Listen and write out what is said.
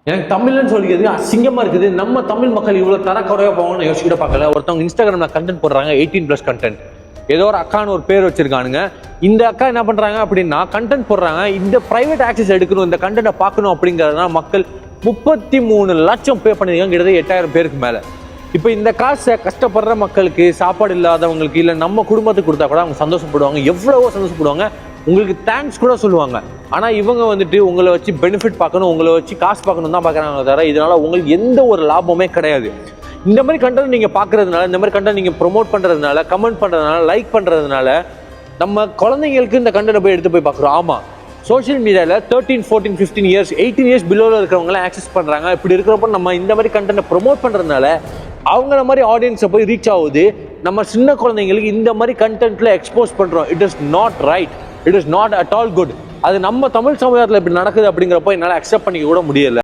எனக்கு தமிழ்னு சொல்லிக்கிறது அசிங்கமா இருக்குது. நம்ம தமிழ் மக்கள் இவ்வளவு தரக்குறையா போவாங்கன்னு யோசிக்கிட்ட பார்க்கல. ஒருத்தவங்க இன்ஸ்டாகிராம்ல கண்டென்ட் போடுறாங்க 18+ கண்டென்ட். ஏதோ ஒரு அக்கான்னு ஒரு பேர் வச்சிருக்கானுங்க. இந்த அக்கா என்ன பண்றாங்க அப்படின்னா கண்டென்ட் போடுறாங்க. இந்த பிரைவேட் ஆக்சஸ் எடுக்கணும், இந்த கண்டென்ட்டை பார்க்கணும் அப்படிங்கிறதுனா மக்கள் 33 லட்சம் பே பண்ணிருக்காங்க, கிட்டத்தட்ட 8000 பேருக்கு மேல. இப்போ இந்த காசை கஷ்டப்படுற மக்களுக்கு, சாப்பாடு இல்லாதவங்களுக்கு, இல்லை நம்ம குடும்பத்துக்கு கொடுத்தா கூட அவங்க சந்தோஷப்படுவாங்க, எவ்வளவோ சந்தோஷப்படுவாங்க, உங்களுக்கு தேங்க்ஸ் கூட சொல்லுவாங்க. ஆனால் இவங்க வந்துட்டு உங்களை வச்சு பெனிஃபிட் பார்க்கணும், உங்களை வச்சு காசு பார்க்கணும் தான் பார்க்குறாங்க தவிர இதனால உங்களுக்கு எந்த ஒரு லாபமே கிடையாது. இந்த மாதிரி கண்டென்ட் நீங்கள் பார்க்கறதுனால, இந்த மாதிரி கண்டென்ட் நீங்கள் ப்ரொமோட் பண்ணுறதுனால, கமெண்ட் பண்ணுறதுனால, லைக் பண்ணுறதுனால நம்ம குழந்தைங்களுக்கு இந்த கண்டென்ட்டை போய் எடுத்து போய் பார்க்குறோம். ஆமாம், சோஷியல் மீடியாவில் 13, 14, 15 இயர்ஸ் 18 இயர்ஸ் பிலோவில் இருக்கிறவங்களாம் ஆக்சஸ் பண்ணுறாங்க. இப்படி இருக்கிறப்ப நம்ம இந்த மாதிரி கண்டென்ட்டை ப்ரொமோட் பண்ணுறதுனால அவங்கள மாதிரி ஆடியன்ஸை போய் ரீச் ஆகுது. நம்ம சின்ன குழந்தைங்களுக்கு இந்த மாதிரி கண்டென்ட்ல எக்ஸ்போஸ் பண்ணுறோம். It is not right, it is not at all good. அது நம்ம தமிழ் சமுதாயத்தில் இப்படி நடக்குது அப்படிங்கிறப்போ என்னால் அக்செப்ட் பண்ணிக்க கூட முடியல.